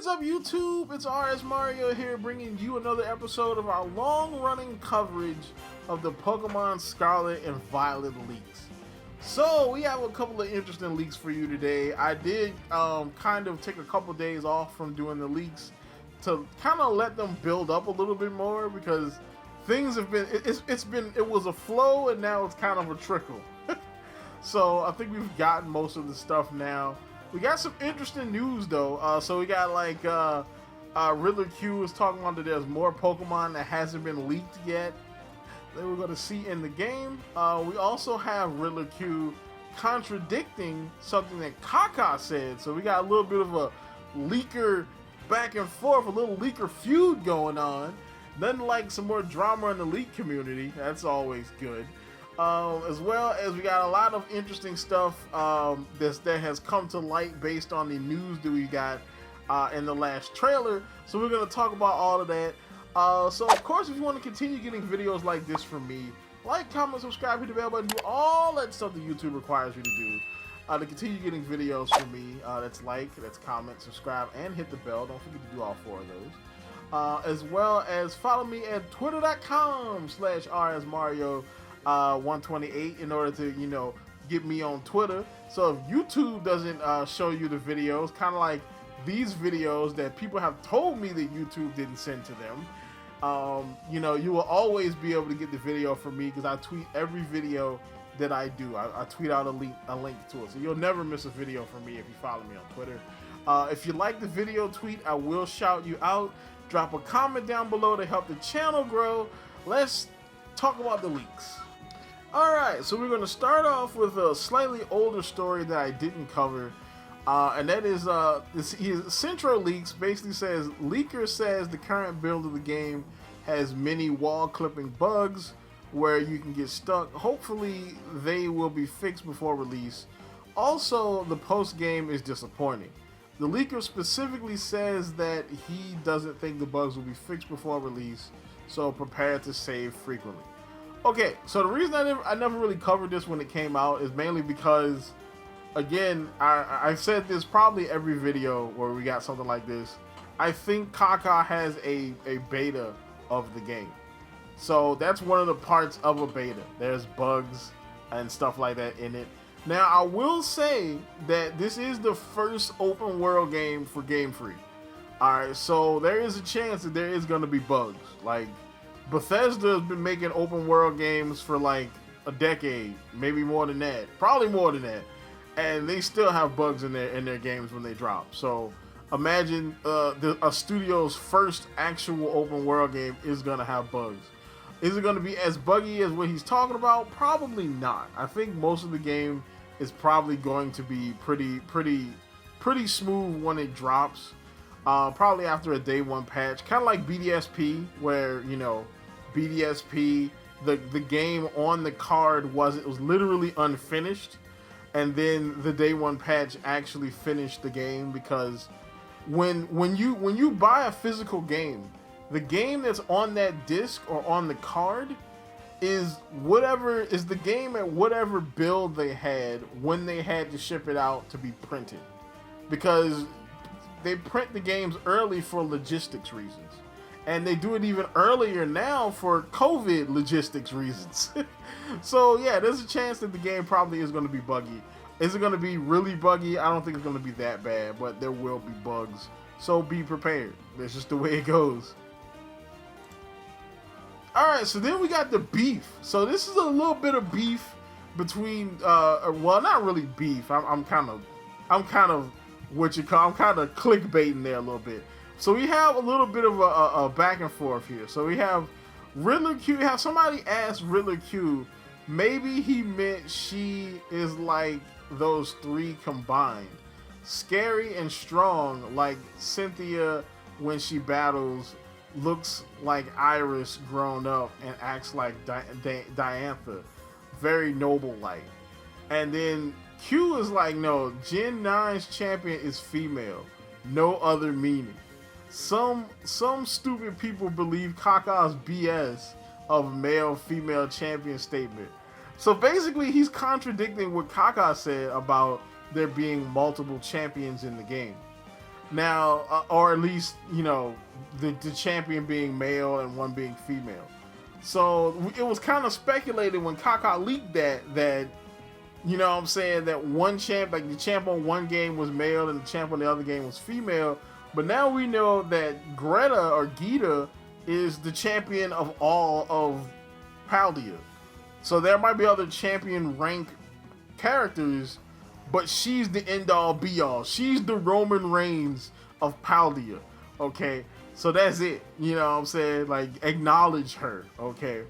up, YouTube? It's RSMario here, bringing you another episode of our long-running coverage of the Pokemon Scarlet and Violet leaks. So, we have a couple of interesting leaks for you today. I did kind of take a couple days off from doing the leaks to kind of let them build up a little bit more, because things have been, it was a flow and now it's kind of a trickle. So, I think we've gotten most of the stuff now. We got some interesting news though. So we got like Riddler Khu is talking about that there's more Pokemon that hasn't been leaked yet that we're going to see in the game. We also have Riddler Khu contradicting something that Kaka said. So we got a little bit of a leaker back and forth, a little leaker feud going on. Nothing like some more drama in the leak community. That's always good. As well as we got a lot of interesting stuff that has come to light based on the news that we got in the last trailer. So we're going to talk about all of that. So of course, if you want to continue getting videos like this from me, like, comment, subscribe, hit the bell button, do all that stuff that YouTube requires you to do to continue getting videos from me. That's like, that's comment, subscribe, and hit the bell. Don't forget to do all 4 of those. As well as follow me at twitter.com/RSMario. 128 in order to, you know, get me on Twitter. So if YouTube doesn't show you the videos, kind of like these videos that people have told me that YouTube didn't send to them, you know, you will always be able to get the video from me because I tweet every video that I do. I tweet out a link to it, so you'll never miss a video from me if you follow me on Twitter. If you like the video tweet, I will shout you out. Drop a comment down below to help the channel grow. Let's talk about the leaks. Alright, so we're going to start off with a slightly older story that I didn't cover, and that is Centro Leaks basically says, Leaker says the current build of the game has many wall clipping bugs where you can get stuck. Hopefully they will be fixed before release. Also, the post game is disappointing. The leaker specifically says that he doesn't think the bugs will be fixed before release, so prepare to save frequently. Okay, so the reason I never really covered this when it came out is mainly because, again, I've said this probably every video where we got something like this. I think Kaka has a beta of the game. So that's one of the parts of a beta. There's bugs and stuff like that in it. Now, I will say that this is the first open world game for Game Freak. Alright, so there is a chance that there is going to be bugs. Like, Bethesda has been making open world games for like a decade, maybe more than that, probably more than that, and they still have bugs in their games when they drop. So imagine a studio's first actual open world game is gonna have bugs. Is it gonna be as buggy as what he's talking about? Probably not. I think most of the game is probably going to be pretty smooth when it drops. Probably after a day 1 patch, kind of like BDSP, where, you know, BDSP, the game on the card was literally unfinished, and then the day 1 patch actually finished the game, because when you buy a physical game, the game that's on that disc or on the card is the game at whatever build they had when they had to ship it out to be printed, because they print the games early for logistics reasons. And they do it even earlier now for COVID logistics reasons. So yeah, there's a chance that the game probably is going to be buggy. Is it going to be really buggy? I don't think it's going to be that bad, but there will be bugs. So be prepared. That's just the way it goes. Alright, so then we got the beef. So this is a little bit of beef between, well, not really beef. I'm kind of clickbaiting there a little bit. So we have a little bit of a back and forth here. So we have Riddler Khu. Somebody asked Riddler Khu, maybe he meant she is like those 3 combined. Scary and strong like Cynthia when she battles, looks like Iris grown up, and acts like Diantha. Very noble-like. And then Q is like, no, Gen 9's champion is female. No other meaning. Some stupid people believe Kaka's BS of male-female champion statement. So basically, he's contradicting what Kaka said about there being multiple champions in the game. Now, or at least, you know, the champion being male and one being female. So it was kind of speculated when Kaka leaked that, you know what I'm saying, that one champ, like the champ on one game was male and the champ on the other game was female. But now we know that Greta or Gita is the champion of all of Paldea. So there might be other champion rank characters, but she's the end all be all. She's the Roman Reigns of Paldea. Okay, so that's it. You know what I'm saying? Like, acknowledge her. Okay.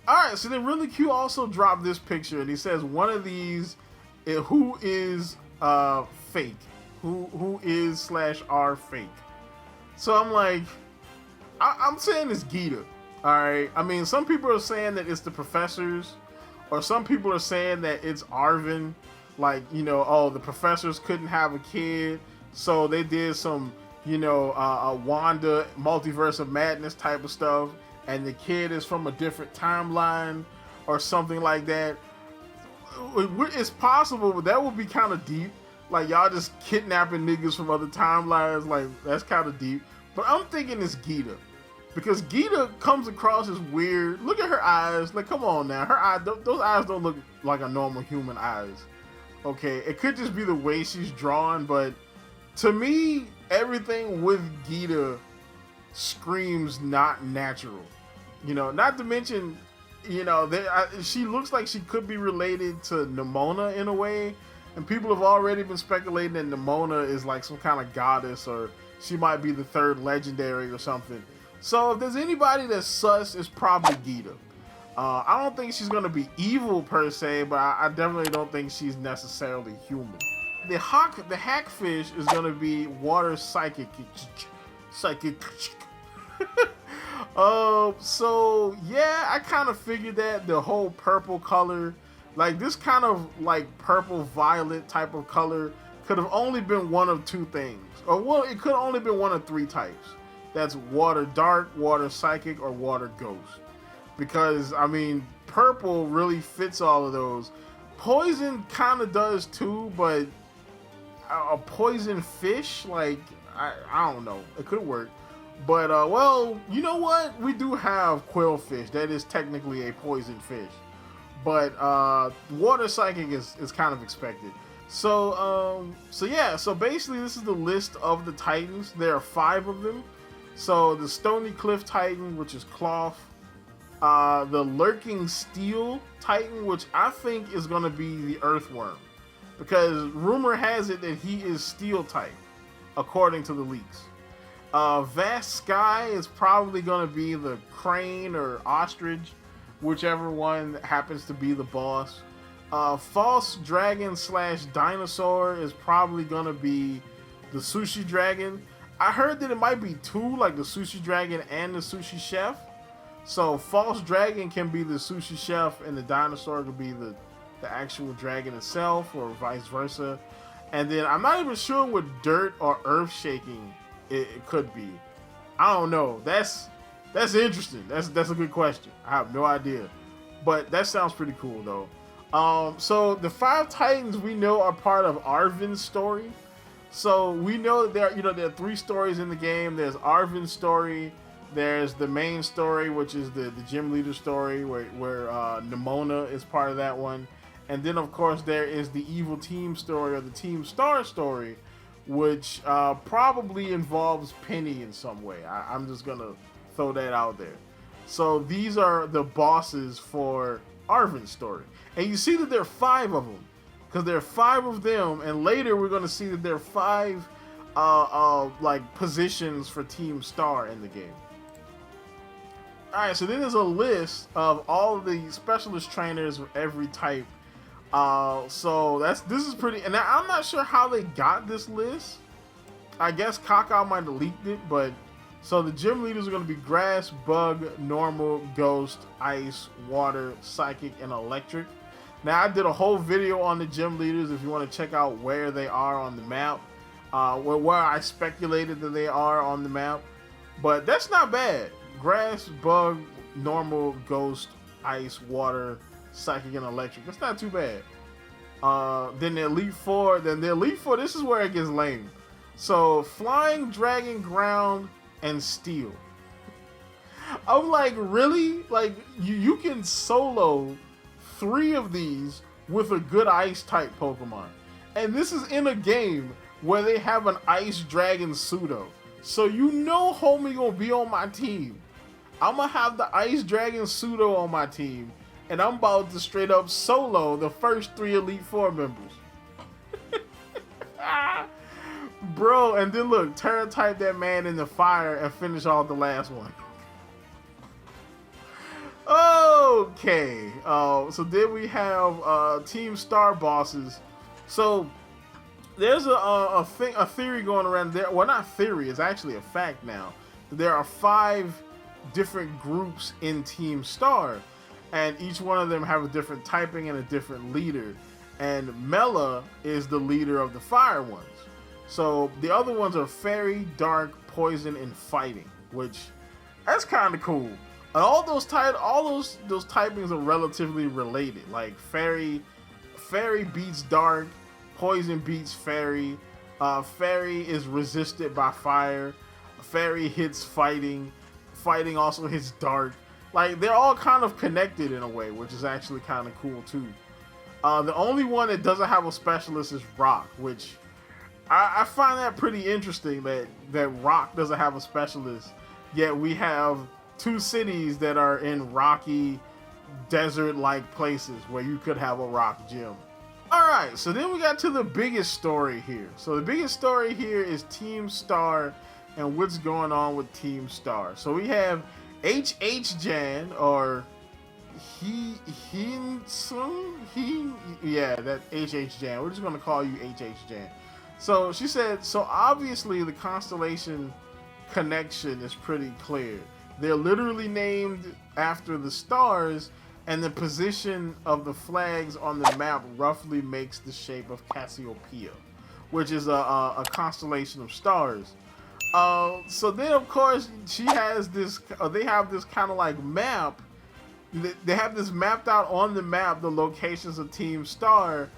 All right. So then, Riddler Khu also dropped this picture, and he says one of these, who is fake, who is / are fake. So I'm like, I'm saying it's Gita. All right. I mean, some people are saying that it's the professors, or some people are saying that it's Arvin. Like, you know, oh, the professors couldn't have a kid, so they did some, you know, a Wanda multiverse of madness type of stuff, and the kid is from a different timeline or something like that. It's possible, but that would be kind of deep. Like, y'all just kidnapping niggas from other timelines. Like, that's kind of deep. But I'm thinking it's Gita. Because Gita comes across as weird. Look at her eyes. Like, come on now. Her eyes, those eyes don't look like a normal human eyes. Okay, it could just be the way she's drawn, but to me, everything with Gita screams not natural. You know, not to mention, you know, she looks like she could be related to Nimona in a way, and people have already been speculating that Nimona is like some kind of goddess, or she might be the third legendary or something. So if there's anybody that's sus, it's probably Gita. I don't think she's gonna be evil per se, but I definitely don't think she's necessarily human. The hackfish is gonna be water psychic. So yeah, I kind of figured that the whole purple color, like this kind of like purple violet type of color, could have only been one of two things, or well, it could have only been one of three types. That's water dark, water psychic, or water ghost. Because, I mean, purple really fits all of those. Poison kind of does too, but a poison fish, like, I don't know. It could work. But, well, you know what? We do have quillfish. That is technically a poison fish. But water psychic is kind of expected. So yeah. So basically, this is the list of the Titans. There are 5 of them. So the Stony Cliff Titan, which is Cloth. The Lurking Steel Titan, which I think is going to be the Earthworm. Because rumor has it that he is Steel type, according to the leaks. Vast Sky is probably going to be the Crane or Ostrich, whichever one happens to be the boss. False Dragon / Dinosaur is probably going to be the Sushi Dragon. I heard that it might be 2, like the Sushi Dragon and the Sushi Chef. So False Dragon can be the Sushi Chef and the Dinosaur could be the actual dragon itself, or vice versa. And then I'm not even sure what Dirt or Earth Shaking it could be. I don't know. That's interesting. That's a good question. I have no idea. But that sounds pretty cool though. So the 5 Titans we know are part of Arvin's story. So we know that there are 3 stories in the game. There's Arvin's story. There's the main story, which is the gym leader story, where Nimona is part of that one. And then, of course, there is the evil team story, or the Team Star story, which probably involves Penny in some way. I'm just going to throw that out there. So these are the bosses for Arvin's story. And you see that there are 5 of them, because there are 5 of them. And later we're going to see that there are 5 like positions for Team Star in the game. Alright, so then there's a list of all of the specialist trainers of every type. So this is pretty, and I'm not sure how they got this list. I guess Kaka might have leaked it, but so the gym leaders are going to be Grass, Bug, Normal, Ghost, Ice, Water, Psychic, and Electric. Now I did a whole video on the gym leaders if you want to check out where they are on the map, where I speculated that they are on the map, but that's not bad. Grass, Bug, Normal, Ghost, Ice, Water, Psychic, and Electric. That's not too bad. Then the Elite Four. This is where it gets lame. So flying, dragon, ground, and steel. I'm like, really? Like, you can solo 3 of these with a good ice type Pokemon. And this is in a game where they have an ice dragon pseudo. So you know homie gonna be on my team. I'm gonna have the ice dragon pseudo on my team. And I'm about to straight up solo the first 3 Elite Four members. Bro, and then look, Terra type that man in the fire and finish off the last one. Okay, so then we have Team Star bosses. So there's a theory going around there. Well, not theory, it's actually a fact now. There are 5 different groups in Team Star, and each one of them have a different typing and a different leader. And Mela is the leader of the fire ones. So the other ones are fairy, dark, poison, and fighting, which that's kind of cool. And all those typings are relatively related. Like fairy beats dark, poison beats fairy. Fairy is resisted by fire. Fairy hits fighting. Fighting also hits dark. Like they're all kind of connected in a way, which is actually kind of cool too. The only one that doesn't have a specialist is rock, which I find that pretty interesting that rock doesn't have a specialist, yet we have 2 cities that are in rocky, desert-like places where you could have a rock gym. Alright, so then we got to the biggest story here. So the biggest story here is Team Star and what's going on with Team Star. So we have HH Jan, or that HH Jan. We're just going to call you HH Jan. So she said, so obviously the constellation connection is pretty clear. They're literally named after the stars, and the position of the flags on the map roughly makes the shape of Cassiopeia, which is a constellation of stars. So then, of course, she has this. They have this kind of like map. They have this mapped out on the map, the locations of Team Star,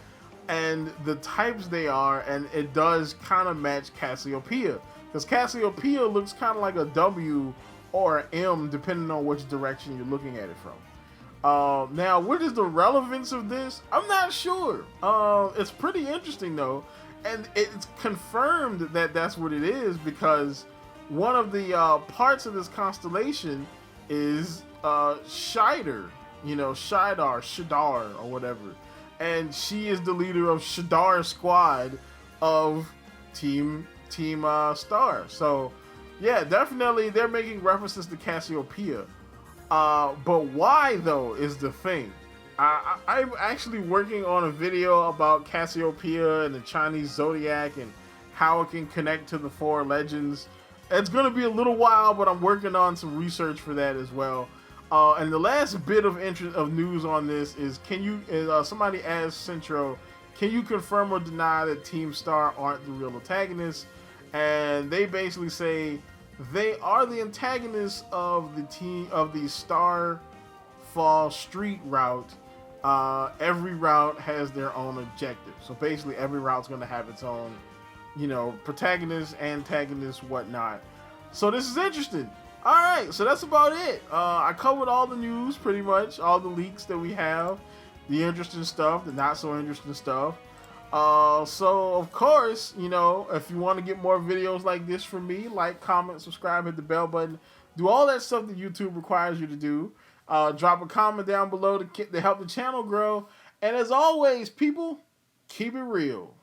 and the types they are, and it does kind of match Cassiopeia, because Cassiopeia looks kind of like a W or an M depending on which direction you're looking at it from. Now, what is the relevance of this? I'm not sure. It's pretty interesting though, and it's confirmed that that's what it is, because one of the parts of this constellation is Shidar, Shadar or whatever. And she is the leader of Shadar's squad of Team Star. So, yeah, definitely they're making references to Cassiopeia. But why, though, is the thing. I'm actually working on a video about Cassiopeia and the Chinese Zodiac and how it can connect to the 4 legends. It's going to be a little while, but I'm working on some research for that as well. And the last bit of news on this is, somebody asked Centro, can you confirm or deny that Team Star aren't the real antagonists? And they basically say they are the antagonists of the Starfall Street route. Every route has their own objective. So basically every route's going to have its own, protagonist, antagonist, whatnot. So this is interesting. Alright, so that's about it. I covered all the news, pretty much. All the leaks that we have. The interesting stuff, the not so interesting stuff. So, of course, if you want to get more videos like this from me, like, comment, subscribe, hit the bell button. Do all that stuff that YouTube requires you to do. Drop a comment down below to help the channel grow. And as always, people, keep it real.